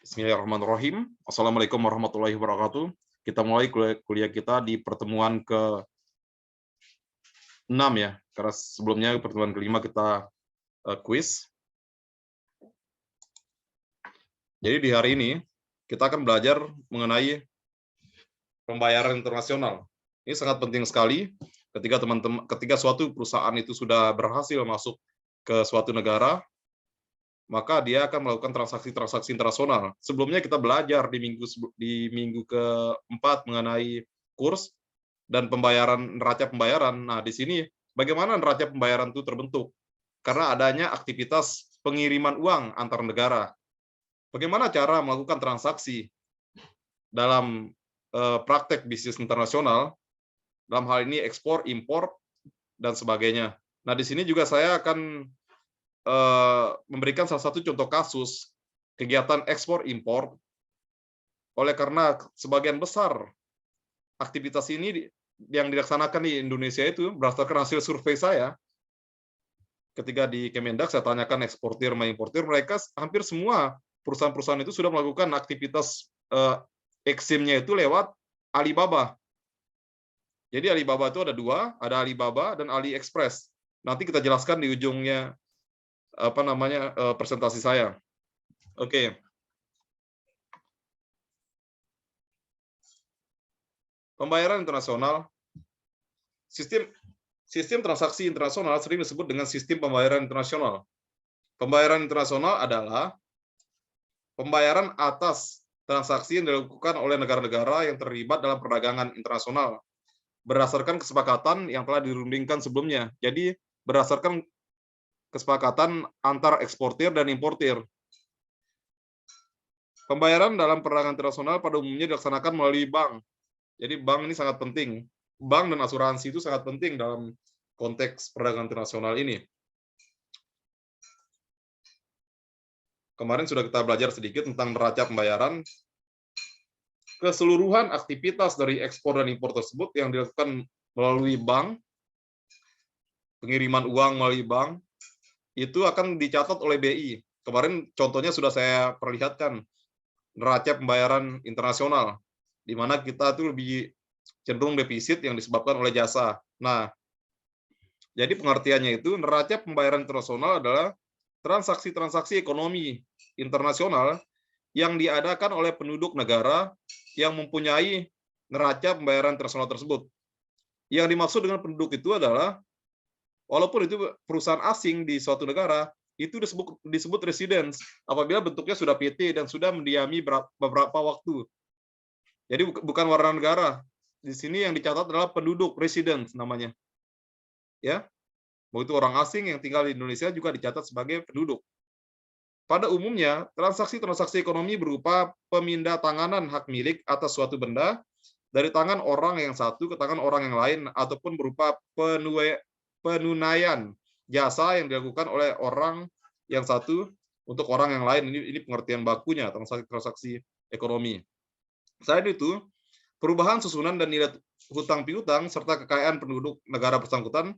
Bismillahirrahmanirrahim. Assalamualaikum warahmatullahi wabarakatuh. Kita mulai kuliah kita di pertemuan ke-6 ya, karena sebelumnya pertemuan ke-5 kita kuis. Jadi di hari ini kita akan belajar mengenai pembayaran internasional. Ini sangat penting sekali ketika suatu perusahaan itu sudah berhasil masuk ke suatu negara, maka dia akan melakukan transaksi-transaksi internasional. Sebelumnya kita belajar di minggu keempat mengenai kurs dan neraca pembayaran. Nah, di sini bagaimana neraca pembayaran itu terbentuk? Karena adanya aktivitas pengiriman uang antar negara. Bagaimana cara melakukan transaksi dalam praktek bisnis internasional, dalam hal ini ekspor, impor, dan sebagainya. Nah, di sini juga saya akan memberikan salah satu contoh kasus kegiatan ekspor impor, oleh karena sebagian besar aktivitas ini yang dilaksanakan di Indonesia itu berdasarkan hasil survei saya. Ketika di Kemendak saya tanyakan eksportir sama importir, mereka hampir semua perusahaan-perusahaan itu sudah melakukan aktivitas eksimnya itu lewat Alibaba. Jadi Alibaba itu ada dua, ada Alibaba dan AliExpress. Nanti kita jelaskan di ujungnya presentasi saya. Oke. Pembayaran internasional. Sistem transaksi internasional sering disebut dengan sistem pembayaran internasional. Pembayaran internasional adalah pembayaran atas transaksi yang dilakukan oleh negara-negara yang terlibat dalam perdagangan internasional berdasarkan kesepakatan yang telah dirundingkan sebelumnya. Jadi berdasarkan kesepakatan antar eksportir dan importir. Pembayaran dalam perdagangan internasional pada umumnya dilaksanakan melalui bank. Jadi bank ini sangat penting. Bank dan asuransi itu sangat penting dalam konteks perdagangan internasional ini. Kemarin sudah kita belajar sedikit tentang neraca pembayaran. Keseluruhan aktivitas dari ekspor dan impor tersebut yang dilakukan melalui bank, pengiriman uang melalui bank, itu akan dicatat oleh BI. Kemarin contohnya sudah saya perlihatkan, neraca pembayaran internasional, di mana kita itu lebih cenderung defisit yang disebabkan oleh jasa. Nah, jadi pengertiannya itu neraca pembayaran internasional adalah transaksi-transaksi ekonomi internasional yang diadakan oleh penduduk negara yang mempunyai neraca pembayaran internasional tersebut. Yang dimaksud dengan penduduk itu adalah, walaupun itu perusahaan asing di suatu negara, itu disebut residence apabila bentuknya sudah PT dan sudah mendiami beberapa waktu. Jadi bukan warga negara. Di sini yang dicatat adalah penduduk, residence namanya. Ya, mau itu orang asing yang tinggal di Indonesia juga dicatat sebagai penduduk. Pada umumnya, transaksi-transaksi ekonomi berupa pemindatanganan hak milik atas suatu benda dari tangan orang yang satu ke tangan orang yang lain, ataupun berupa penunaian jasa yang dilakukan oleh orang yang satu untuk orang yang lain. Ini pengertian bakunya transaksi ekonomi. Selain itu, perubahan susunan dan nilai hutang piutang serta kekayaan penduduk negara bersangkutan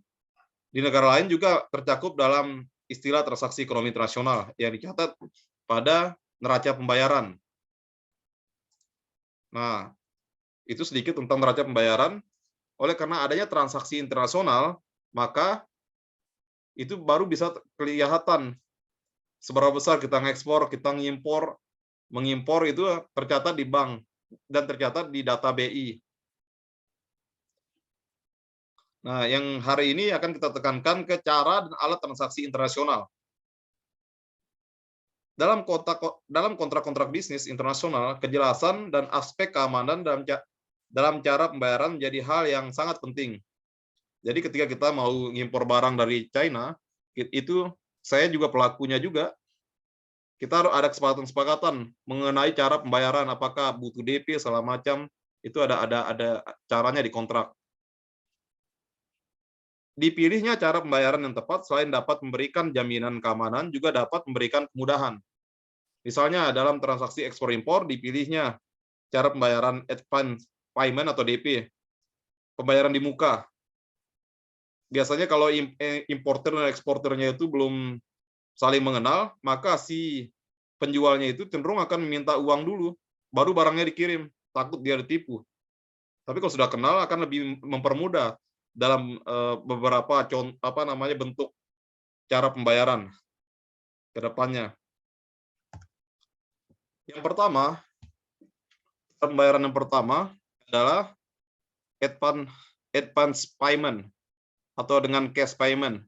di negara lain juga tercakup dalam istilah transaksi ekonomi internasional yang dicatat pada neraca pembayaran. Nah, itu sedikit tentang neraca pembayaran. Oleh karena adanya transaksi internasional, maka itu baru bisa kelihatan seberapa besar kita ngekspor, kita mengimpor itu tercatat di bank dan tercatat di data BI. Nah, yang hari ini akan kita tekankan ke cara dan alat transaksi internasional. Dalam kontrak-kontrak bisnis internasional, kejelasan dan aspek keamanan dalam cara pembayaran menjadi hal yang sangat penting. Jadi ketika kita mau ngimpor barang dari China, itu saya juga pelakunya juga. Kita harus ada kesepakatan mengenai cara pembayaran, apakah butuh DP segala macam, itu ada caranya di kontrak. Dipilihnya cara pembayaran yang tepat selain dapat memberikan jaminan keamanan, juga dapat memberikan kemudahan. Misalnya dalam transaksi ekspor impor dipilihnya cara pembayaran advance payment atau DP, pembayaran di muka. Biasanya kalau importer dan eksporternya itu belum saling mengenal, maka si penjualnya itu cenderung akan meminta uang dulu, baru barangnya dikirim, takut dia ditipu. Tapi kalau sudah kenal akan lebih mempermudah dalam beberapa bentuk cara pembayaran ke depannya. Yang pertama, pembayaran yang pertama adalah advance payment atau dengan cash payment,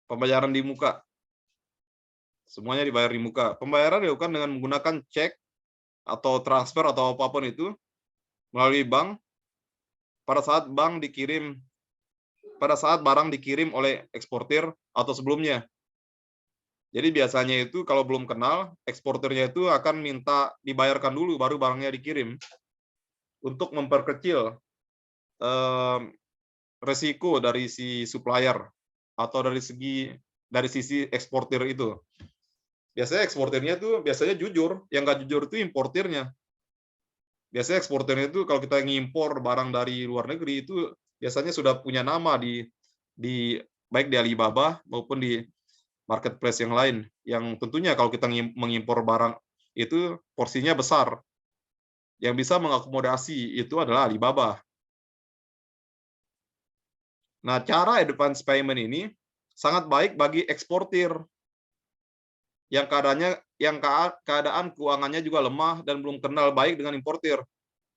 pembayaran di muka. Semuanya dibayar di muka. Pembayaran dilakukan dengan menggunakan cek atau transfer atau apapun itu melalui bank pada saat barang dikirim oleh eksportir atau sebelumnya. Jadi biasanya itu kalau belum kenal, eksportirnya itu akan minta dibayarkan dulu baru barangnya dikirim untuk memperkecil resiko dari si supplier atau dari sisi eksportir itu. Biasanya eksportirnya itu biasanya jujur, yang nggak jujur itu importirnya. Biasanya eksportirnya itu kalau kita ngimpor barang dari luar negeri itu biasanya sudah punya nama di baik di Alibaba maupun di marketplace yang lain. Yang tentunya kalau kita mengimpor barang itu porsinya besar. Yang bisa mengakomodasi itu adalah Alibaba. Nah, cara advance payment ini sangat baik bagi eksportir yang keadaan keuangannya juga lemah dan belum kenal baik dengan importir.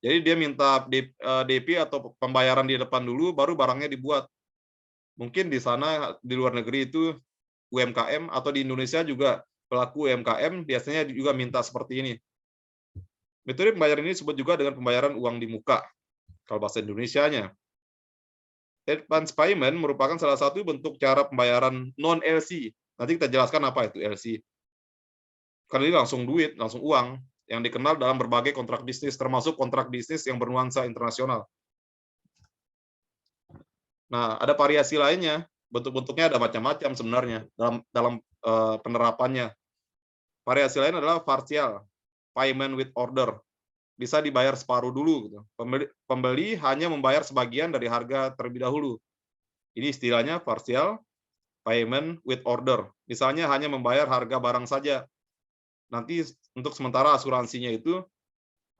Jadi dia minta DP atau pembayaran di depan dulu, baru barangnya dibuat. Mungkin di sana di luar negeri itu UMKM atau di Indonesia juga pelaku UMKM biasanya juga minta seperti ini. Metode pembayaran ini disebut juga dengan pembayaran uang di muka, kalau bahasa Indonesianya. Advance payment merupakan salah satu bentuk cara pembayaran non-LC. Nanti kita jelaskan apa itu LC. Karena ini langsung duit, langsung uang, yang dikenal dalam berbagai kontrak bisnis, termasuk kontrak bisnis yang bernuansa internasional. Nah, ada variasi lainnya. Bentuk-bentuknya ada macam-macam sebenarnya dalam penerapannya. Variasi lain adalah partial, payment with order. Bisa dibayar separuh dulu. Gitu. Pembeli hanya membayar sebagian dari harga terlebih dahulu. Ini istilahnya partial, payment with order. Misalnya hanya membayar harga barang saja. Nanti untuk sementara asuransinya itu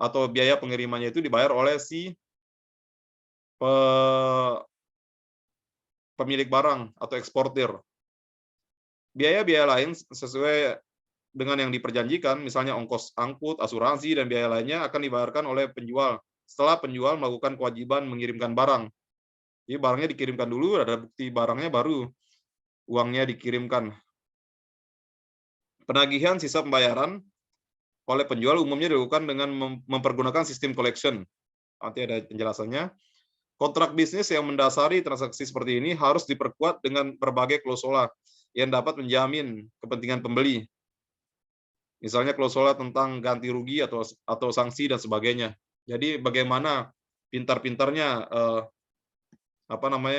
atau biaya pengirimannya itu dibayar oleh si pemilik barang atau eksportir. Biaya-biaya lain sesuai dengan yang diperjanjikan, misalnya ongkos angkut, asuransi, dan biaya lainnya akan dibayarkan oleh penjual setelah penjual melakukan kewajiban mengirimkan barang. Jadi barangnya dikirimkan dulu, ada bukti barangnya, baru uangnya dikirimkan. Penagihan sisa pembayaran oleh penjual umumnya dilakukan dengan mempergunakan sistem collection. Nanti ada penjelasannya. Kontrak bisnis yang mendasari transaksi seperti ini harus diperkuat dengan berbagai klausula yang dapat menjamin kepentingan pembeli. Misalnya klausula tentang ganti rugi atau sanksi dan sebagainya. Jadi bagaimana pintar-pintarnya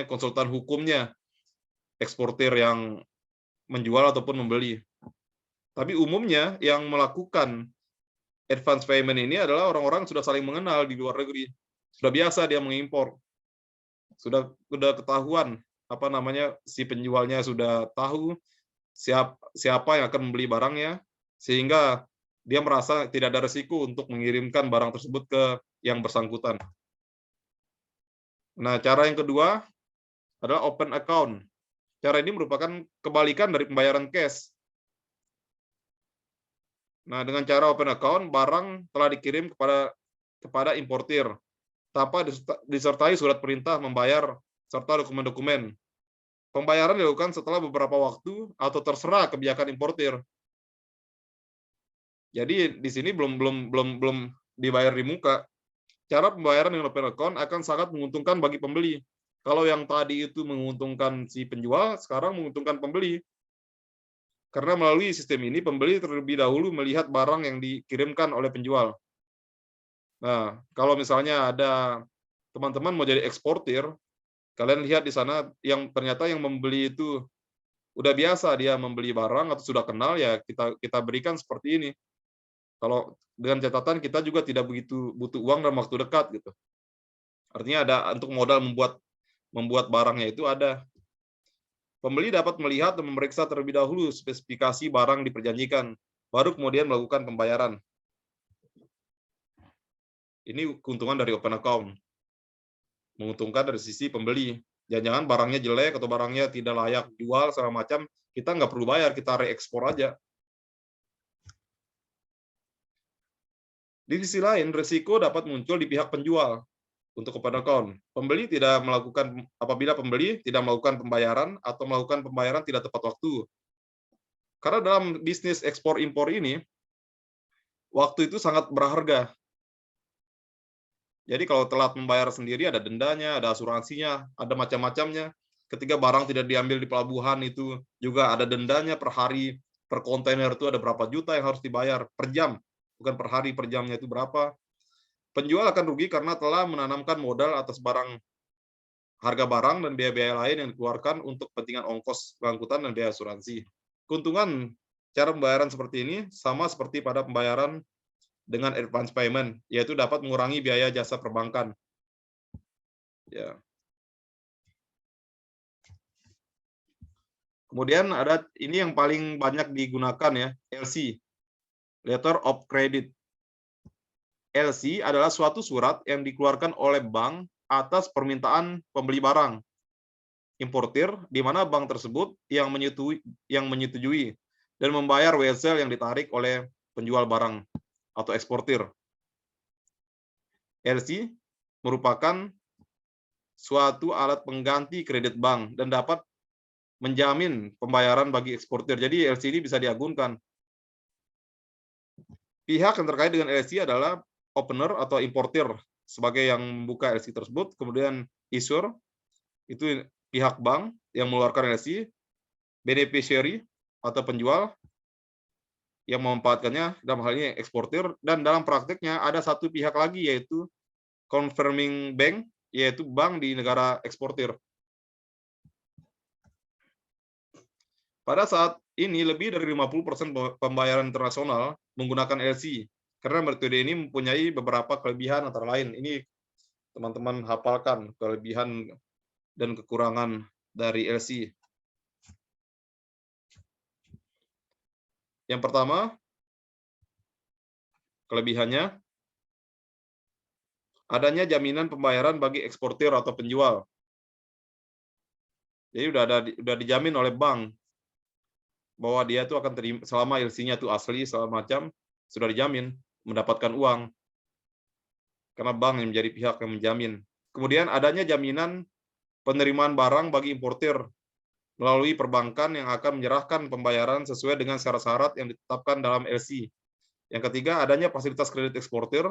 konsultan hukumnya eksportir yang menjual ataupun membeli. Tapi umumnya yang melakukan advance payment ini adalah orang-orang sudah saling mengenal di luar negeri. Sudah biasa dia mengimpor. Sudah ketahuan si penjualnya sudah tahu siapa yang akan membeli barangnya, sehingga dia merasa tidak ada resiko untuk mengirimkan barang tersebut ke yang bersangkutan. Nah, cara yang kedua adalah open account. Cara ini merupakan kebalikan dari pembayaran cash. Nah, dengan cara open account, barang telah dikirim kepada importir tanpa disertai surat perintah membayar serta dokumen-dokumen. Pembayaran dilakukan setelah beberapa waktu atau terserah kebijakan importir. Jadi di sini belum dibayar di muka. Cara pembayaran dengan open account akan sangat menguntungkan bagi pembeli. Kalau yang tadi itu menguntungkan si penjual, sekarang menguntungkan pembeli. Karena melalui sistem ini, pembeli terlebih dahulu melihat barang yang dikirimkan oleh penjual. Nah, kalau misalnya ada teman-teman mau jadi eksportir, kalian lihat di sana yang ternyata yang membeli itu udah biasa dia membeli barang atau sudah kenal, ya kita berikan seperti ini. Kalau dengan catatan kita juga tidak begitu butuh uang dalam waktu dekat gitu. Artinya ada untuk modal membuat barangnya itu ada. Pembeli dapat melihat dan memeriksa terlebih dahulu spesifikasi barang diperjanjikan. baru kemudian melakukan pembayaran. Ini keuntungan dari open account. Menguntungkan dari sisi pembeli. Jangan-jangan barangnya jelek atau barangnya tidak layak jual segala macam, kita nggak perlu bayar, kita reekspor aja. Di sisi lain, risiko dapat muncul di pihak penjual untuk open account. Apabila pembeli tidak melakukan pembayaran atau melakukan pembayaran tidak tepat waktu. Karena dalam bisnis ekspor impor ini, waktu itu sangat berharga. Jadi kalau telat membayar sendiri ada dendanya, ada asuransinya, ada macam-macamnya. Ketika barang tidak diambil di pelabuhan itu juga ada dendanya per hari, per kontainer itu ada berapa juta yang harus dibayar per jam. Bukan per hari, per jamnya itu berapa. Penjual akan rugi karena telah menanamkan modal atas harga barang dan biaya-biaya lain yang dikeluarkan untuk kepentingan ongkos pengangkutan dan biaya asuransi. Keuntungan cara pembayaran seperti ini sama seperti pada pembayaran dengan advance payment, yaitu dapat mengurangi biaya jasa perbankan. Ya. Kemudian ada ini yang paling banyak digunakan ya, LC, Letter of Credit. LC adalah suatu surat yang dikeluarkan oleh bank atas permintaan pembeli barang importir, di mana bank tersebut yang menyetujui dan membayar wesel yang ditarik oleh penjual barang atau eksportir. LC merupakan suatu alat pengganti kredit bank dan dapat menjamin pembayaran bagi eksportir. Jadi LC ini bisa diagunkan. Pihak yang terkait dengan LC adalah opener atau importir sebagai yang membuka LC tersebut, kemudian issuer itu pihak bank yang mengeluarkan LC, beneficiary atau penjual yang memanfaatkannya, dalam hal ini eksportir, dan dalam praktiknya ada satu pihak lagi yaitu confirming bank, yaitu bank di negara eksportir. Pada saat ini lebih dari 50% pembayaran internasional menggunakan LC, karena metode ini mempunyai beberapa kelebihan antara lain. Ini teman-teman hafalkan kelebihan dan kekurangan dari LC. Yang pertama, kelebihannya, adanya jaminan pembayaran bagi eksportir atau penjual. Jadi udah dijamin oleh bank bahwa dia itu akan terima selama LC-nya itu asli segala macam, sudah dijamin mendapatkan uang. Karena bank yang menjadi pihak yang menjamin. Kemudian adanya jaminan penerimaan barang bagi importir melalui perbankan yang akan menyerahkan pembayaran sesuai dengan syarat-syarat yang ditetapkan dalam LC. Yang ketiga, adanya fasilitas kredit eksportir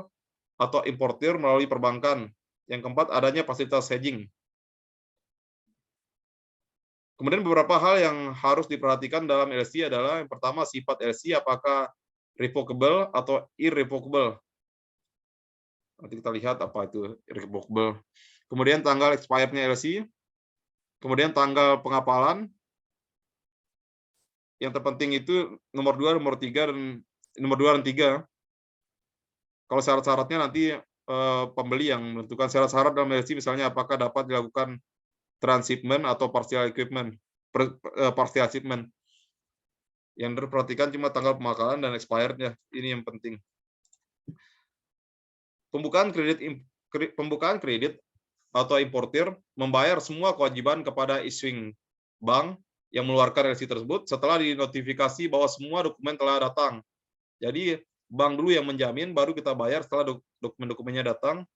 atau importir melalui perbankan. Yang keempat, adanya fasilitas hedging. Kemudian beberapa hal yang harus diperhatikan dalam LC adalah yang pertama, sifat LC apakah revocable atau irrevocable. Nanti kita lihat apa itu irrevocable. Kemudian tanggal expirednya LC. Kemudian tanggal pengapalan. Yang terpenting itu nomor 2, nomor 3 dan nomor 2 dan 3. Kalau syarat-syaratnya nanti pembeli yang menentukan syarat-syarat dalam LC, misalnya apakah dapat dilakukan transshipment atau partial equipment, partial shipment. Yang diperhatikan cuma tanggal pemakalan dan expirednya. Ini yang penting. Pembukaan kredit atau importir membayar semua kewajiban kepada issuing bank yang mengeluarkan LC tersebut setelah dinotifikasi bahwa semua dokumen telah datang. Jadi bank dulu yang menjamin, baru kita bayar setelah dokumen-dokumennya datang.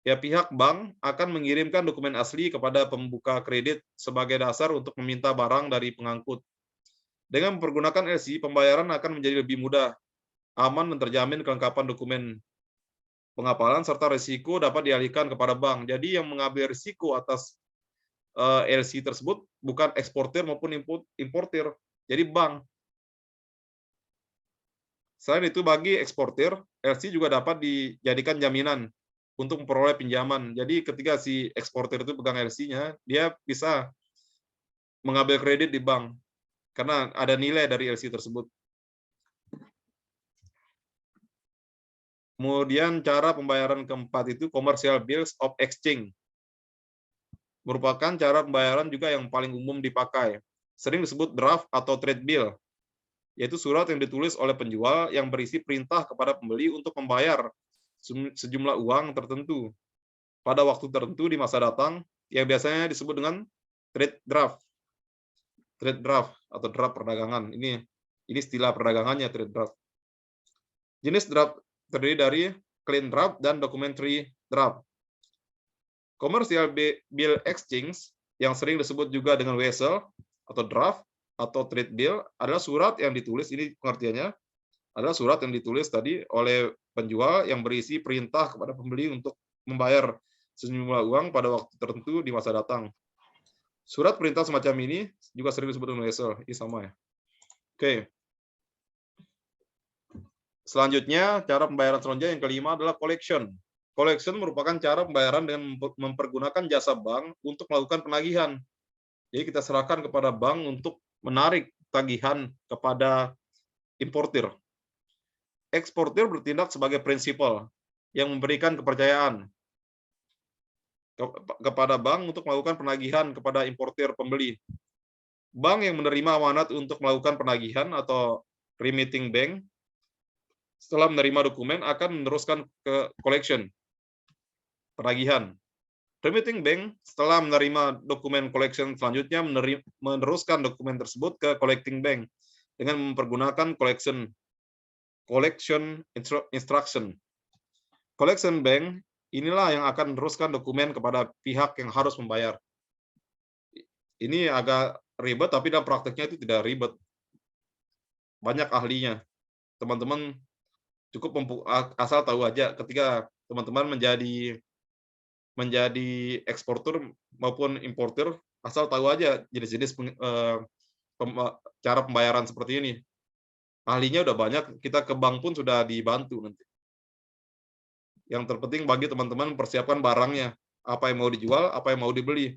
Ya, pihak bank akan mengirimkan dokumen asli kepada pembuka kredit sebagai dasar untuk meminta barang dari pengangkut. Dengan mempergunakan LC, pembayaran akan menjadi lebih mudah, aman, dan terjamin kelengkapan dokumen pengapalan serta risiko dapat dialihkan kepada bank. Jadi yang mengambil risiko atas LC tersebut bukan eksportir maupun importir, jadi bank. Selain itu, bagi eksportir, LC juga dapat dijadikan jaminan untuk memperoleh pinjaman. Jadi ketika si eksportir itu pegang LC-nya, dia bisa mengambil kredit di bank karena ada nilai dari LC tersebut. Kemudian cara pembayaran keempat itu commercial bills of exchange. Merupakan cara pembayaran juga yang paling umum dipakai. Sering disebut draft atau trade bill. yaitu surat yang ditulis oleh penjual yang berisi perintah kepada pembeli untuk membayar sejumlah uang tertentu pada waktu tertentu di masa datang, yang biasanya disebut dengan trade draft. Trade draft atau draft perdagangan. Ini istilah perdagangannya, trade draft. Jenis draft terdiri dari clean draft dan documentary draft. Commercial bill exchange yang sering disebut juga dengan wesel atau draft atau trade bill adalah surat yang ditulis, ini pengertiannya adalah surat yang ditulis tadi oleh penjual yang berisi perintah kepada pembeli untuk membayar sejumlah uang pada waktu tertentu di masa datang. Surat perintah semacam ini juga sering disebut dengan wesel, ini sama ya. Oke. Selanjutnya, cara pembayaran selanjutnya yang kelima adalah collection. Collection merupakan cara pembayaran dengan mempergunakan jasa bank untuk melakukan penagihan. Jadi kita serahkan kepada bank untuk menarik tagihan kepada importir. Eksportir bertindak sebagai prinsipal yang memberikan kepercayaan kepada bank untuk melakukan penagihan kepada importir pembeli. Bank yang menerima amanat untuk melakukan penagihan atau remitting bank setelah menerima dokumen akan meneruskan ke collection, penagihan. Remitting bank setelah menerima dokumen collection selanjutnya meneruskan dokumen tersebut ke collecting bank dengan mempergunakan collection instruction. Collection bank inilah yang akan meneruskan dokumen kepada pihak yang harus membayar. Ini agak ribet, tapi dalam prakteknya itu tidak ribet. Banyak ahlinya. Teman-teman cukup asal tahu aja ketika teman-teman menjadi eksportir maupun importir, asal tahu aja jenis-jenis cara pembayaran seperti ini. Ahlinya udah banyak, kita ke bank pun sudah dibantu nanti. Yang terpenting bagi teman-teman persiapkan barangnya, apa yang mau dijual, apa yang mau dibeli.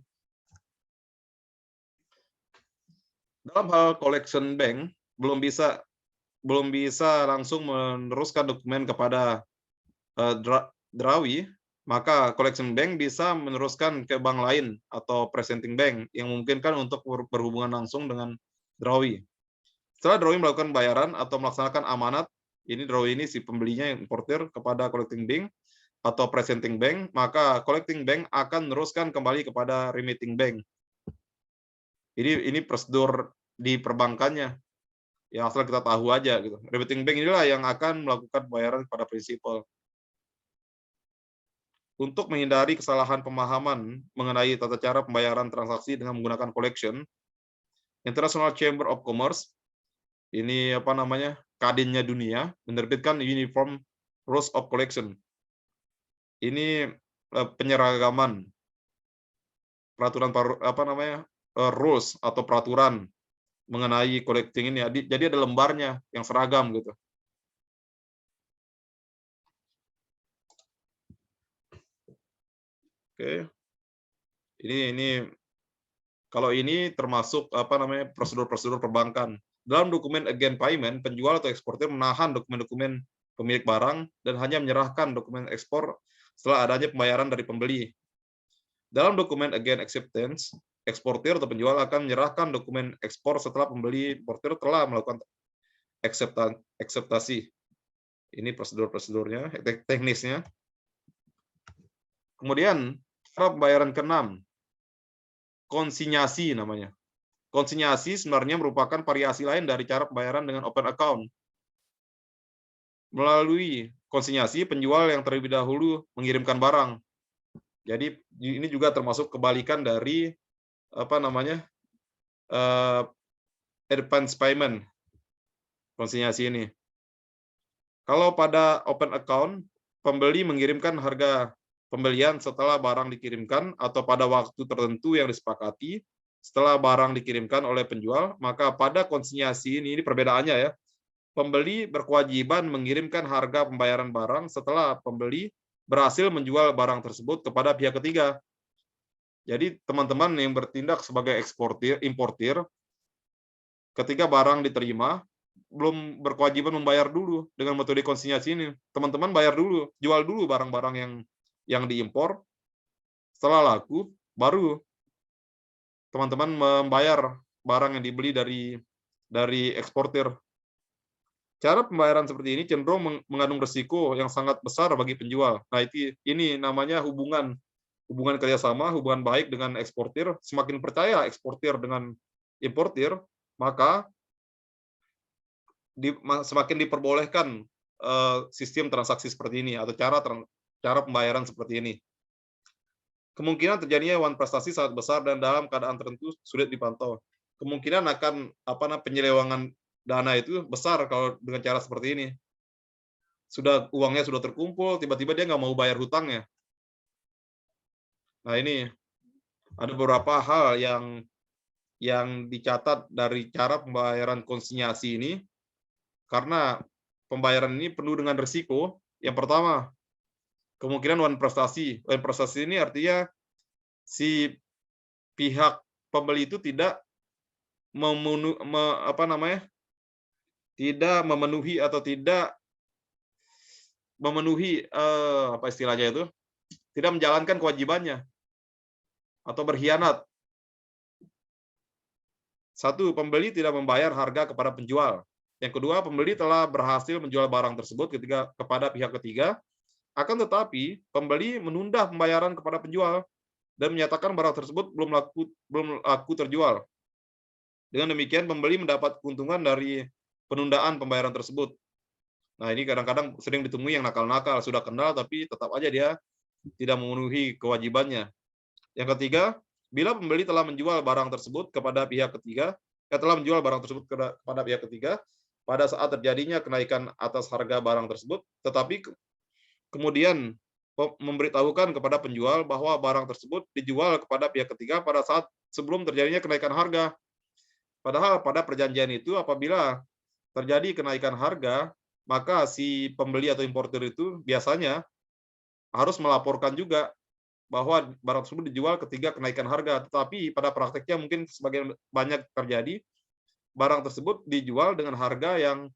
Dalam hal collection bank belum bisa langsung meneruskan dokumen kepada drawi, maka collection bank bisa meneruskan ke bank lain atau presenting bank yang memungkinkan untuk berhubungan langsung dengan drawi. Setelah drawi melakukan bayaran atau melaksanakan amanat, ini drawi ini si pembelinya yang importir kepada collecting bank atau presenting bank, maka collecting bank akan meneruskan kembali kepada remitting bank. Ini prosedur di perbankannya. Ya asal kita tahu aja gitu. Remitting bank inilah yang akan melakukan pembayaran kepada prinsipal. Untuk menghindari kesalahan pemahaman mengenai tata cara pembayaran transaksi dengan menggunakan collection, International Chamber of Commerce, ini kadinnya dunia, menerbitkan Uniform Rules of Collection. Ini penyeragaman peraturan rules atau peraturan mengenai collecting ini. Jadi ada lembarnya yang seragam gitu. Oke. Ini kalau ini termasuk prosedur-prosedur perbankan. Dalam dokumen agent payment, penjual atau eksportir menahan dokumen-dokumen pemilik barang dan hanya menyerahkan dokumen ekspor setelah adanya pembayaran dari pembeli. Dalam dokumen agent acceptance, eksportir atau penjual akan menyerahkan dokumen ekspor setelah pembeli importir telah melakukan akseptasi. Ini prosedur-prosedurnya, teknisnya. Kemudian, cara pembayaran ke-6, konsinyasi namanya. Konsinyasi sebenarnya merupakan variasi lain dari cara pembayaran dengan open account. Melalui konsinyasi, penjual yang terlebih dahulu mengirimkan barang. Jadi ini juga termasuk kebalikan dari advance payment. Konsinyasi ini. Kalau pada open account, pembeli mengirimkan harga pembelian setelah barang dikirimkan atau pada waktu tertentu yang disepakati setelah barang dikirimkan oleh penjual, maka pada konsinyasi ini perbedaannya ya. Pembeli berkewajiban mengirimkan harga pembayaran barang setelah pembeli berhasil menjual barang tersebut kepada pihak ketiga. Jadi teman-teman yang bertindak sebagai importir, ketika barang diterima, belum berkewajiban membayar dulu dengan metode konsinyasi ini. Teman-teman bayar dulu, jual dulu barang-barang yang diimpor. Setelah laku, baru teman-teman membayar barang yang dibeli dari eksportir. Cara pembayaran seperti ini cenderung mengandung risiko yang sangat besar bagi penjual. Nah, ini namanya hubungan kerjasama, hubungan baik dengan eksportir. Semakin percaya eksportir dengan importir, maka semakin diperbolehkan sistem transaksi seperti ini atau cara pembayaran seperti ini. Kemungkinan terjadinya wan prestasi sangat besar dan dalam keadaan tertentu sulit dipantau. Kemungkinan akan penyelewengan dana itu besar kalau dengan cara seperti ini. Uangnya sudah terkumpul, tiba-tiba dia nggak mau bayar hutangnya. Nah, ini ada beberapa hal yang dicatat dari cara pembayaran konsinyasi ini, karena pembayaran ini penuh dengan risiko. Yang pertama, kemungkinan wan prestasi. Wan prestasi ini artinya si pihak pembeli itu tidak memenuhi atau tidak memenuhi apa istilahnya itu, tidak menjalankan kewajibannya atau berkhianat. Satu, pembeli tidak membayar harga kepada penjual. Yang kedua, pembeli telah berhasil menjual barang tersebut kepada pihak ketiga, akan tetapi pembeli menunda pembayaran kepada penjual dan menyatakan barang tersebut belum laku terjual. Dengan demikian, pembeli mendapat keuntungan dari penundaan pembayaran tersebut. Nah, ini kadang-kadang sering ditemui yang nakal-nakal, sudah kenal tapi tetap aja dia tidak memenuhi kewajibannya. Yang ketiga, bila pembeli telah menjual barang tersebut kepada pihak ketiga, pada saat terjadinya kenaikan atas harga barang tersebut, tetapi kemudian memberitahukan kepada penjual bahwa barang tersebut dijual kepada pihak ketiga pada saat sebelum terjadinya kenaikan harga. Padahal pada perjanjian itu apabila terjadi kenaikan harga, maka si pembeli atau importer itu biasanya harus melaporkan juga bahwa barang tersebut dijual ketika kenaikan harga. Tetapi pada prakteknya mungkin sebagian banyak terjadi, barang tersebut dijual dengan harga yang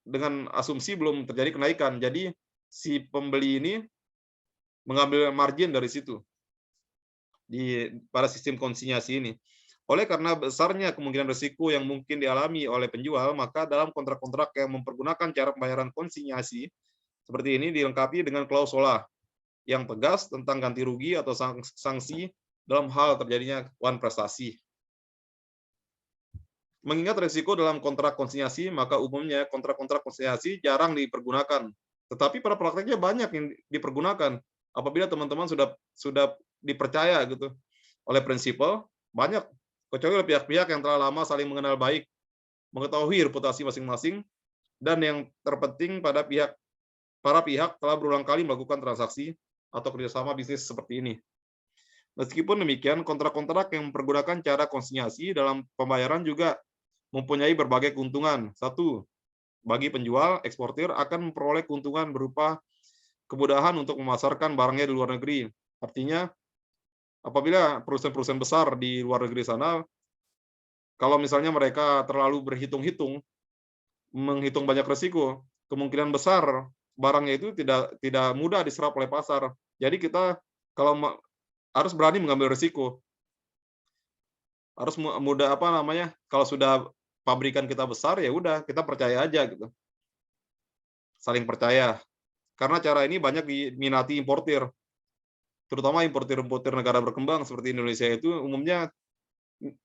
dengan asumsi belum terjadi kenaikan. Jadi si pembeli ini mengambil margin dari situ pada sistem konsinyasi ini. Oleh karena besarnya kemungkinan risiko yang mungkin dialami oleh penjual, maka dalam kontrak-kontrak yang mempergunakan cara pembayaran konsinyasi seperti ini dilengkapi dengan klausula yang tegas tentang ganti rugi atau sanksi dalam hal terjadinya wan prestasi. Mengingat risiko dalam kontrak konsinyasi, maka umumnya kontrak-kontrak konsinyasi jarang dipergunakan. Tetapi pada prakteknya banyak yang dipergunakan. Apabila teman-teman sudah dipercaya gitu oleh prinsipal, banyak, kecuali oleh pihak-pihak yang telah lama saling mengenal baik, mengetahui reputasi masing-masing, dan yang terpenting para pihak telah berulang kali melakukan transaksi atau kerjasama bisnis seperti ini. Meskipun demikian, kontrak-kontrak yang mempergunakan cara konsinyasi dalam pembayaran juga mempunyai berbagai keuntungan. Satu, bagi penjual, eksportir akan memperoleh keuntungan berupa kemudahan untuk memasarkan barangnya di luar negeri. Artinya, apabila perusahaan-perusahaan besar di luar negeri sana, kalau misalnya mereka terlalu menghitung banyak risiko, kemungkinan besar barangnya itu tidak mudah diserap oleh pasar. Jadi kita kalau harus berani mengambil risiko. Harus mudah kalau sudah pabrikan kita besar ya udah kita percaya aja gitu. Saling percaya. Karena cara ini banyak diminati importir. Terutama importir-importir negara berkembang seperti Indonesia itu umumnya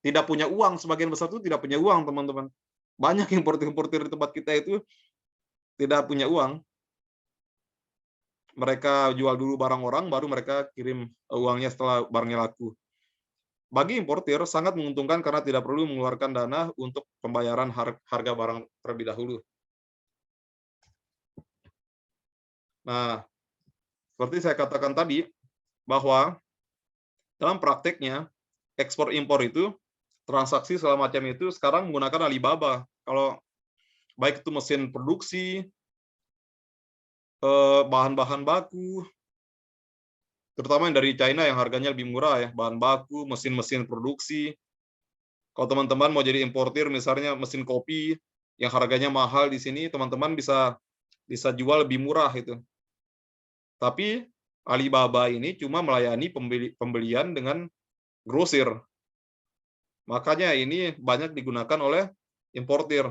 tidak punya uang, sebagian besar itu tidak punya uang, teman-teman. Banyak importir-importir di tempat kita itu tidak punya uang. Mereka jual dulu barang orang, baru mereka kirim uangnya setelah barangnya laku. Bagi importir, sangat menguntungkan karena tidak perlu mengeluarkan dana untuk pembayaran harga barang terlebih dahulu. Nah, seperti saya katakan tadi, bahwa dalam prakteknya, ekspor-impor itu, transaksi segala macam itu sekarang menggunakan Alibaba. Kalau baik itu mesin produksi, bahan-bahan baku, terutama yang dari China yang harganya lebih murah ya, bahan baku, mesin-mesin produksi. Kalau teman-teman mau jadi importir, misalnya mesin kopi yang harganya mahal di sini, teman-teman bisa jual lebih murah itu. Tapi Alibaba ini cuma melayani pembelian dengan grosir. Makanya ini banyak digunakan oleh importir.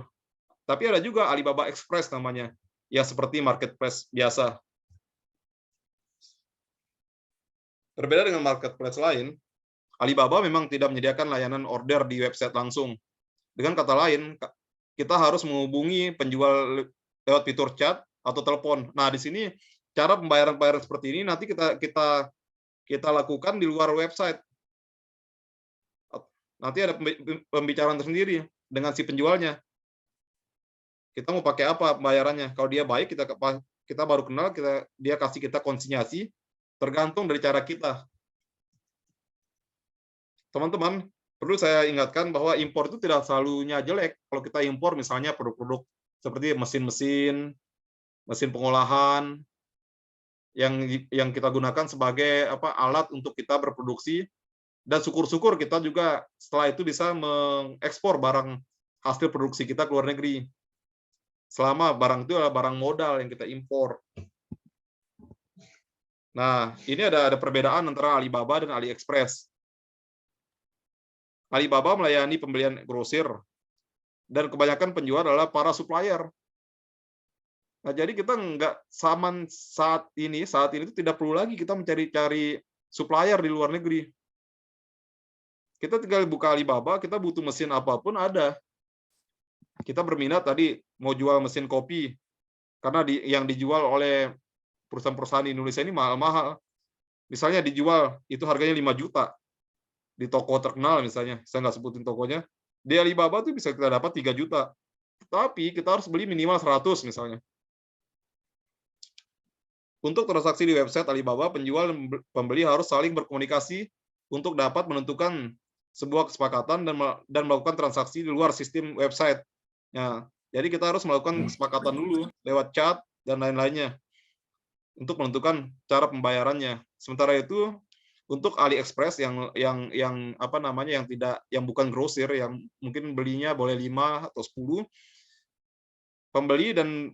Tapi ada juga Alibaba Express namanya, ya seperti marketplace biasa. Berbeda dengan marketplace lain, Alibaba memang tidak menyediakan layanan order di website langsung. Dengan kata lain, kita harus menghubungi penjual lewat fitur chat atau telepon. Nah, di sini cara pembayaran seperti ini nanti kita lakukan di luar website. Nanti ada pembicaraan tersendiri dengan si penjualnya. Kita mau pakai apa pembayarannya? Kalau dia baik, kita baru kenal, dia kasih kita konsinyasi, tergantung dari cara kita. Teman-teman, perlu saya ingatkan bahwa impor itu tidak selalunya jelek. Kalau kita impor misalnya produk-produk seperti mesin-mesin, mesin pengolahan yang kita gunakan sebagai alat untuk kita berproduksi, dan syukur-syukur kita juga setelah itu bisa mengekspor barang hasil produksi kita ke luar negeri. Selama barang itu adalah barang modal yang kita impor. Nah, ini ada perbedaan antara Alibaba dan AliExpress. Alibaba melayani pembelian grosir, dan kebanyakan penjual adalah para supplier. Nah, jadi kita nggak zaman saat ini itu tidak perlu lagi kita mencari-cari supplier di luar negeri. Kita tinggal buka Alibaba, kita butuh mesin apapun ada. Kita berminat tadi mau jual mesin kopi, karena yang dijual oleh perusahaan-perusahaan di Indonesia ini mahal-mahal. Misalnya dijual, itu harganya 5 juta. Di toko terkenal misalnya, saya nggak sebutin tokonya, di Alibaba tuh bisa kita dapat 3 juta. Tapi kita harus beli minimal 100 misalnya. Untuk transaksi di website Alibaba, penjual dan pembeli harus saling berkomunikasi untuk dapat menentukan sebuah kesepakatan dan melakukan transaksi di luar sistem website. Nah, jadi kita harus melakukan kesepakatan dulu lewat chat dan lain-lainnya untuk menentukan cara pembayarannya. Sementara itu, untuk AliExpress yang bukan grosir, yang mungkin belinya boleh 5 atau 10, pembeli dan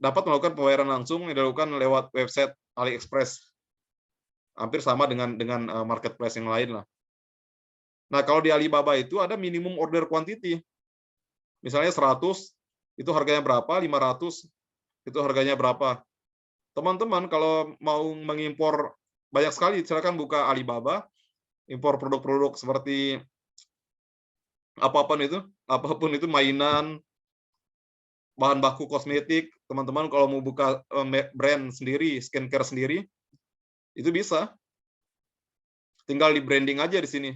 dapat melakukan pembayaran langsung yang dilakukan lewat website AliExpress. Hampir sama dengan marketplace yang lain lah. Nah, kalau di Alibaba itu ada minimum order quantity. Misalnya 100, itu harganya berapa, 500, itu harganya berapa. Teman-teman kalau mau mengimpor banyak sekali, silakan buka Alibaba, impor produk-produk seperti apapun itu mainan, bahan baku kosmetik. Teman-teman kalau mau buka brand sendiri, skincare sendiri, itu bisa. Tinggal di branding aja di sini.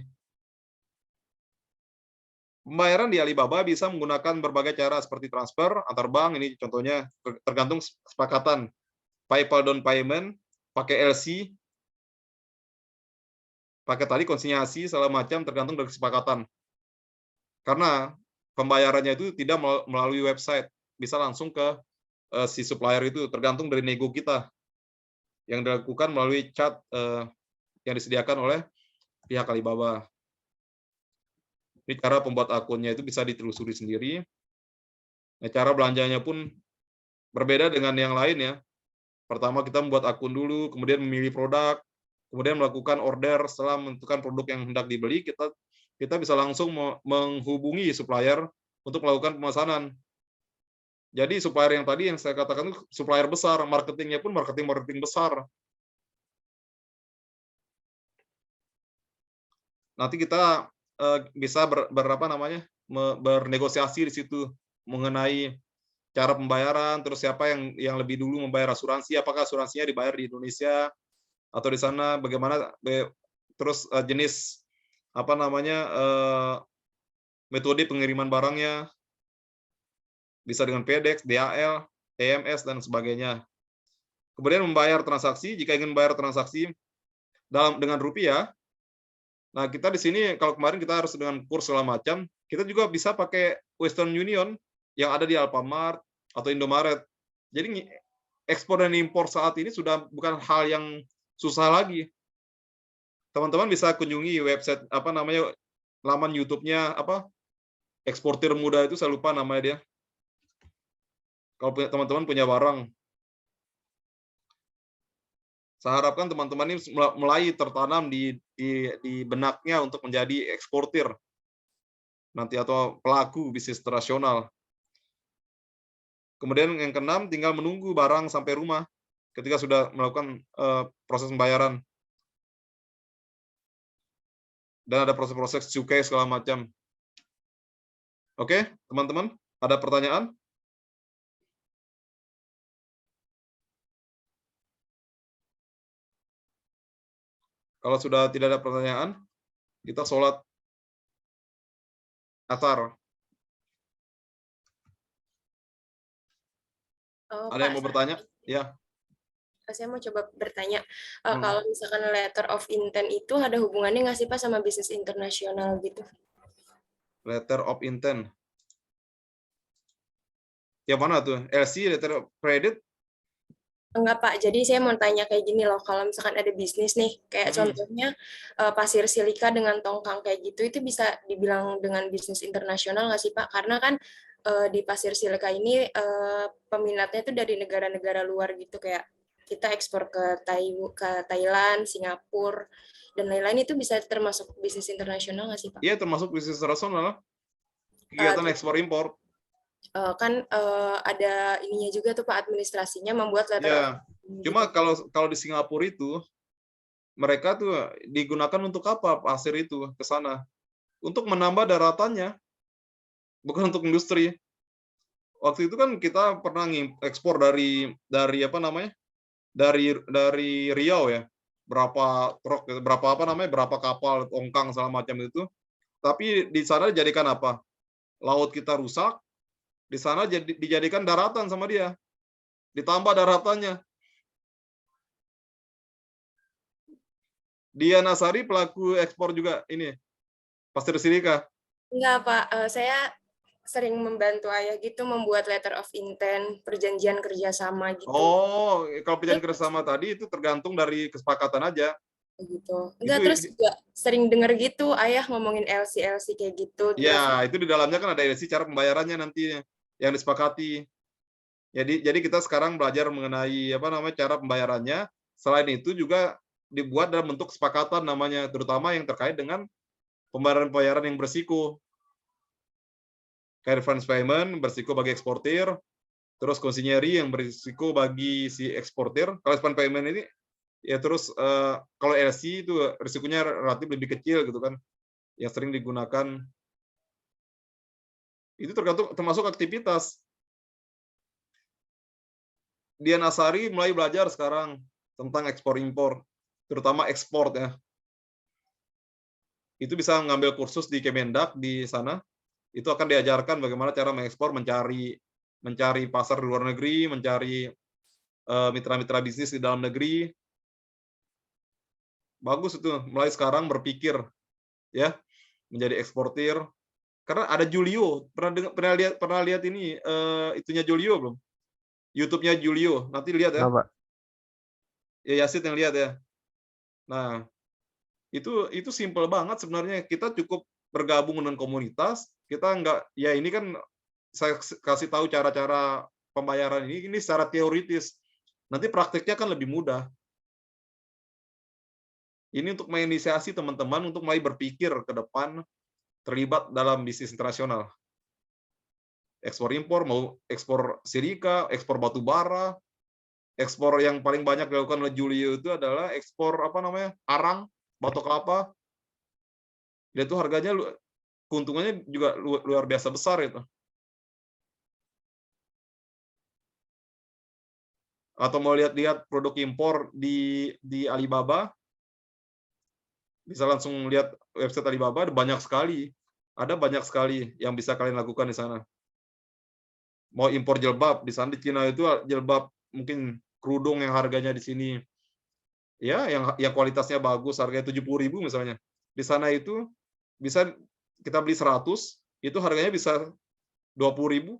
Pembayaran di Alibaba bisa menggunakan berbagai cara seperti transfer antar bank, ini contohnya tergantung kesepakatan. PayPal down payment, pakai LC, pakai tadi konsinyasi, segala macam tergantung dari kesepakatan. Karena pembayarannya itu tidak melalui website, bisa langsung ke si supplier itu, tergantung dari nego kita yang dilakukan melalui chat yang disediakan oleh pihak Alibaba. Ini cara pembuat akunnya itu bisa ditelusuri sendiri. Nah, cara belanjanya pun berbeda dengan yang lain ya. Pertama kita membuat akun dulu, kemudian memilih produk, kemudian melakukan order. Setelah menentukan produk yang hendak dibeli, kita bisa langsung menghubungi supplier untuk melakukan pemesanan. Jadi supplier yang tadi yang saya katakan itu supplier besar, marketingnya pun marketing besar. Nanti kita bisa bernegosiasi di situ mengenai cara pembayaran, terus siapa yang lebih dulu membayar asuransi, apakah asuransinya dibayar di Indonesia atau di sana, bagaimana, terus jenis metode pengiriman barangnya, bisa dengan FedEx, DHL, TMS dan sebagainya. Kemudian membayar transaksi, jika ingin membayar transaksi dengan rupiah, nah kita di sini kalau kemarin kita harus dengan kurs segala macam, kita juga bisa pakai Western Union yang ada di Alfamart atau Indomaret. Jadi ekspor dan impor saat ini sudah bukan hal yang susah lagi. Teman-teman bisa kunjungi website laman YouTube-nya eksportir muda itu, saya lupa namanya dia. Kalau teman-teman punya barang, saya harapkan teman-teman ini mulai tertanam di benaknya untuk menjadi eksportir nanti atau pelaku bisnis internasional. Kemudian yang keenam, tinggal menunggu barang sampai rumah ketika sudah melakukan proses pembayaran. Dan ada proses-proses cukai segala macam. Oke, teman-teman, ada pertanyaan? Kalau sudah tidak ada pertanyaan, kita sholat asar. Oh, Ada Pak, yang mau bertanya? Ya. saya mau coba bertanya, kalau misalkan letter of intent itu ada hubungannya nggak sih Pak sama bisnis internasional gitu? Letter of intent. Yang mana tuh? LC, letter of credit? Enggak Pak, jadi saya mau tanya kayak gini loh, kalau misalkan ada bisnis nih, kayak contohnya pasir silika dengan tongkang kayak gitu, itu bisa dibilang dengan bisnis internasional nggak sih Pak? Karena kan di pasir silika ini peminatnya itu dari negara-negara luar gitu, kayak kita ekspor ke Thailand, Singapura, dan lain-lain, itu bisa termasuk bisnis internasional nggak sih Pak? Iya, termasuk bisnis internasional. Eh, Kegiatan ekspor impor. kan ada ininya juga tuh Pak, administrasinya membuat letter of Ya. gitu. Cuma kalau di Singapura itu mereka tuh digunakan untuk apa pasir itu ke sana? Untuk menambah daratannya, bukan untuk industri. Waktu itu kan kita pernah ekspor dari apa namanya? Dari Riau ya. Berapa truk, berapa kapal tongkang segala macam itu. Tapi di sana dijadikan apa? Laut kita rusak, di sana dijadikan daratan sama dia. Ditambah daratannya. Dia Nasari pelaku ekspor juga ini pasir silika. Enggak, Pak. Saya sering membantu ayah gitu membuat letter of intent, perjanjian kerjasama gitu. Oh, kalau perjanjian Terus kerjasama tadi itu tergantung dari kesepakatan aja. gitu. Enggak, Itu terus juga sering denger gitu ayah ngomongin LC kayak gitu di level. ya, itu di dalamnya kan ada LC cara pembayarannya nanti yang disepakati. Jadi kita sekarang belajar mengenai apa namanya cara pembayarannya. Selain itu juga dibuat dalam bentuk kesepakatan namanya, terutama yang terkait dengan pembayaran-pembayaran yang bersiko. Kayak advance payment bersiko bagi eksportir, terus konsinyeri yang berisiko bagi si eksportir. Kalau advance payment ini ya terus kalau LC itu risikonya relatif lebih kecil gitu kan, yang sering digunakan. Itu termasuk aktivitas. Dian Asari mulai belajar sekarang tentang ekspor impor, terutama ekspor ya. Itu bisa ngambil kursus di Kemendak di sana. Itu akan diajarkan bagaimana cara mengekspor, mencari pasar di luar negeri, mencari mitra-mitra bisnis di dalam negeri. Bagus itu, mulai sekarang berpikir ya menjadi eksportir. Karena ada Julio, pernah lihat ini itunya Julio belum? YouTube-nya Julio, nanti lihat ya. Pak. Ya Yasid yang lihat ya. Nah, itu simple banget sebenarnya. Kita cukup bergabung dengan komunitas, kita nggak, ya ini kan saya kasih tahu cara-cara pembayaran ini secara teoritis. Nanti prakteknya kan lebih mudah. Ini untuk menginisiasi teman-teman untuk mulai berpikir ke depan terlibat dalam bisnis internasional. Ekspor impor, mau ekspor silika, ekspor batu bara, ekspor yang paling banyak dilakukan oleh Julio itu adalah ekspor apa namanya? Arang, batu kelapa. Dia itu harganya keuntungannya juga luar biasa besar itu. Atau mau lihat-lihat produk impor di Alibaba, bisa langsung lihat website Alibaba, ada banyak sekali yang bisa kalian lakukan di sana. Mau impor jilbab, di sana di Cina itu jilbab mungkin kerudung yang harganya di sini ya yang kualitasnya bagus, harganya 70.000 misalnya. Di sana itu bisa kita beli 100, itu harganya bisa 20.000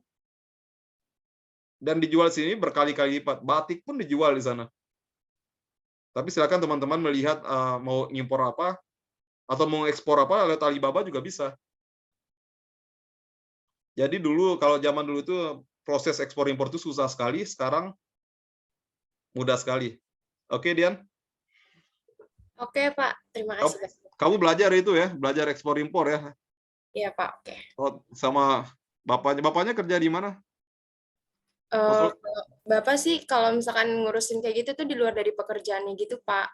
dan dijual sini berkali-kali lipat. Batik pun dijual di sana. Tapi silakan teman-teman melihat mau impor apa atau mau ekspor apa lewat Alibaba juga bisa. Jadi dulu kalau zaman dulu itu proses ekspor impor itu susah sekali, sekarang mudah sekali. Oke, Dian? Oke, Pak. Terima kasih, Pak. Kamu belajar itu ya, belajar ekspor impor ya. Iya, Pak. Oke. Oh, sama bapaknya. Bapaknya kerja di mana? Eh, Konsul- Bapak sih kalau misalkan ngurusin kayak gitu tuh di luar dari pekerjaannya gitu, Pak.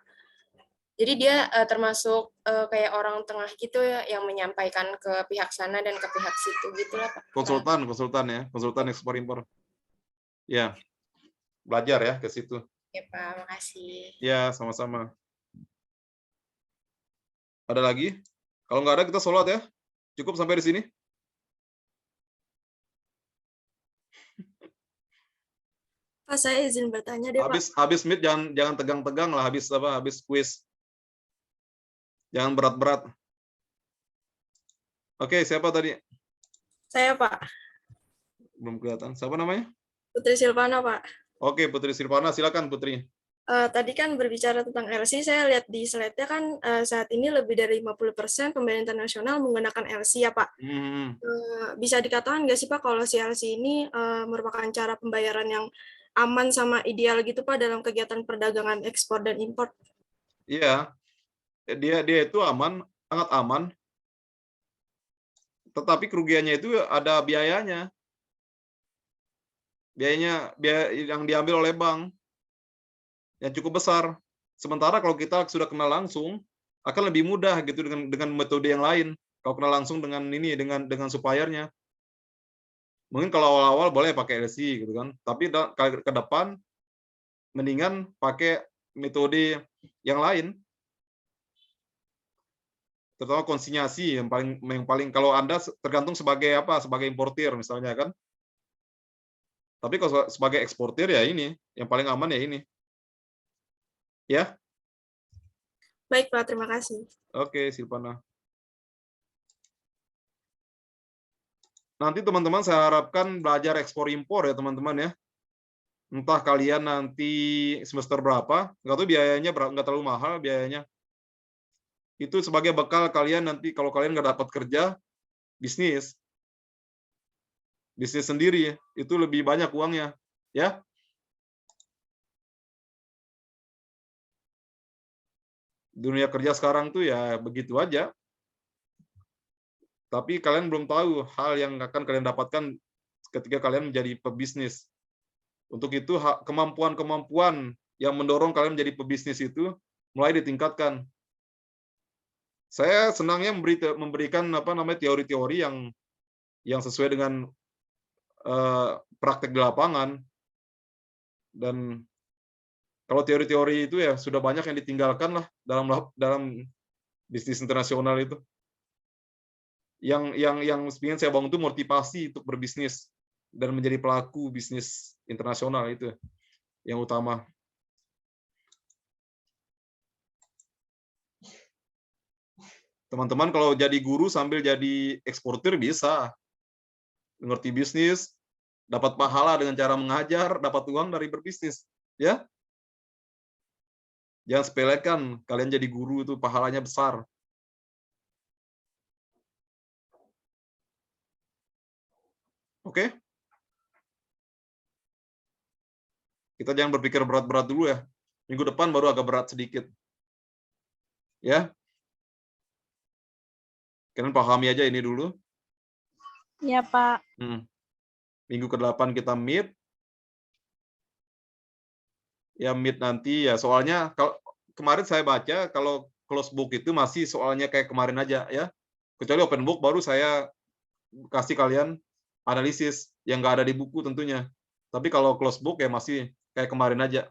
Jadi dia termasuk kayak orang tengah gitu ya, yang menyampaikan ke pihak sana dan ke pihak situ gitulah, Pak. Kurang. konsultan ya, konsultan ekspor impor. Ya, belajar ya ke situ. Oke, Pak. Makasih. Ya, sama-sama. Ada lagi? Kalau nggak ada kita sholat ya. Cukup sampai di sini. Pak, saya izin bertanya deh, Pak. Habis meet jangan tegang-tegang lah, habis quiz. Jangan berat-berat. Oke, siapa tadi? Saya, Pak. Belum kelihatan. Siapa namanya? Putri Silvana, Pak. Oke, Putri Silvana, silakan Putri. Tadi kan berbicara tentang LC, saya lihat di slide-nya kan saat ini lebih dari 50% pembayaran internasional menggunakan LC ya, Pak. Bisa dikatakan nggak sih, Pak, kalau si LC ini merupakan cara pembayaran yang aman sama ideal gitu, Pak, dalam kegiatan perdagangan ekspor dan impor? Iya, dia itu aman, sangat aman. Tetapi kerugiannya itu ada biayanya. Biaya yang diambil oleh bank yang cukup besar. Sementara kalau kita sudah kenal langsung, akan lebih mudah gitu dengan metode yang lain. Kalau kenal langsung dengan dengan suppliernya. Mungkin kalau awal-awal boleh pakai LC gitu kan. Tapi ke depan mendingan pakai metode yang lain. Terutama konsinyasi yang paling kalau Anda tergantung sebagai apa? Sebagai importir misalnya kan. Tapi kalau sebagai eksportir ya ini, yang paling aman ya ini. Ya. Baik, Pak. Terima kasih. Oke, Silvana. Nanti teman-teman saya harapkan belajar ekspor impor ya teman-teman ya. Entah kalian nanti semester berapa, nggak tahu biayanya nggak terlalu mahal biayanya. Itu sebagai bekal kalian nanti kalau kalian nggak dapat kerja, bisnis sendiri itu lebih banyak uangnya, ya. Dunia kerja sekarang tuh ya begitu aja. Tapi kalian belum tahu hal yang akan kalian dapatkan ketika kalian menjadi pebisnis. Untuk itu kemampuan-kemampuan yang mendorong kalian menjadi pebisnis itu mulai ditingkatkan. Saya senangnya memberikan teori-teori yang sesuai dengan praktek di lapangan. Dan kalau teori-teori itu ya sudah banyak yang ditinggalkan lah dalam bisnis internasional itu. Yang ingin saya bangun itu motivasi untuk berbisnis dan menjadi pelaku bisnis internasional itu yang utama. Teman-teman kalau jadi guru sambil jadi eksportir bisa. Ngerti bisnis, dapat pahala dengan cara mengajar, dapat uang dari berbisnis, ya. Jangan sepelekan, kalian jadi guru itu pahalanya besar. Oke? Kita jangan berpikir berat-berat dulu ya. Minggu depan baru agak berat sedikit. Ya. Kalian pahami aja ini dulu. Ya, Pak. Minggu ke-8 kita meet. Ya meet nanti ya soalnya kalau kemarin saya baca kalau close book itu masih soalnya kayak kemarin aja ya. Kecuali open book baru saya kasih kalian analisis yang nggak ada di buku tentunya. Tapi kalau close book ya masih kayak kemarin aja.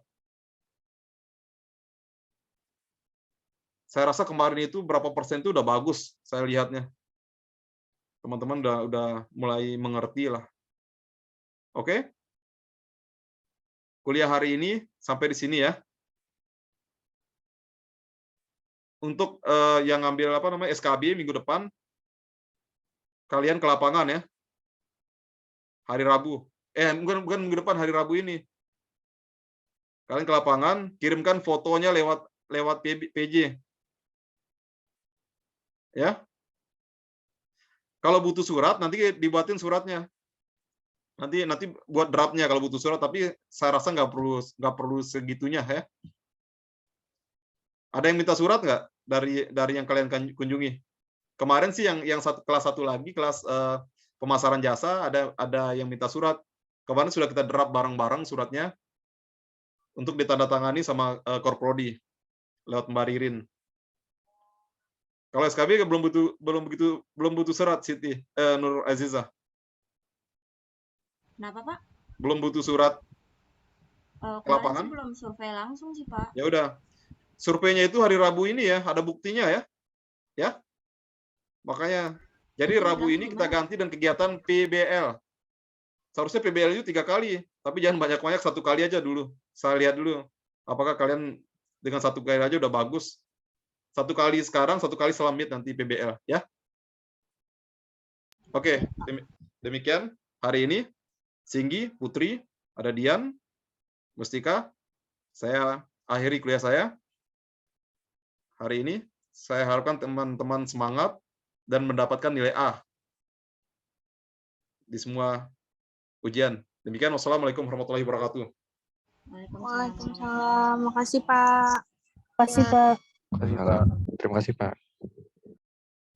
Saya rasa kemarin itu berapa persen itu udah bagus saya lihatnya. Teman-teman udah mulai mengerti lah. Oke? Kuliah hari ini sampai di sini ya. Untuk yang ngambil SKB minggu depan kalian ke lapangan ya. Hari Rabu. Bukan minggu depan, hari Rabu ini. Kalian ke lapangan, kirimkan fotonya lewat PJ. Ya. Kalau butuh surat nanti dibuatin suratnya. Nanti buat draftnya kalau butuh surat, tapi saya rasa nggak perlu segitunya ya. Ada yang minta surat nggak dari yang kalian kunjungi? Kemarin sih yang kelas 1 lagi, kelas pemasaran jasa ada yang minta surat. Kemarin sudah kita draft bareng-bareng suratnya untuk ditandatangani sama Korprodi lewat Mbak Ririn. Kalau SKB belum butuh surat Siti Nur Aziza. Kenapa, Pak? Belum butuh surat Kemarin lapangan. sih belum survei langsung sih, Pak. Ya udah. Surveinya itu hari Rabu ini ya, ada buktinya ya. Ya. Makanya jadi Rabu ini kita ganti dan kegiatan PBL. Seharusnya PBL itu 3 kali, tapi jangan banyak-banyak, 1 kali aja dulu. Saya lihat dulu apakah kalian dengan 1 kali aja udah bagus. 1 kali sekarang, 1 kali setelah Meet nanti PBL ya. Oke, demikian hari ini. Singgi, Putri, ada Dian, Mustika. Saya akhiri kuliah saya hari ini. Saya harapkan teman-teman semangat dan mendapatkan nilai A di semua ujian. Demikian, wassalamualaikum warahmatullahi wabarakatuh. Waalaikumsalam. Makasih, Pak. Makasih, Pak. Terima kasih, Pak.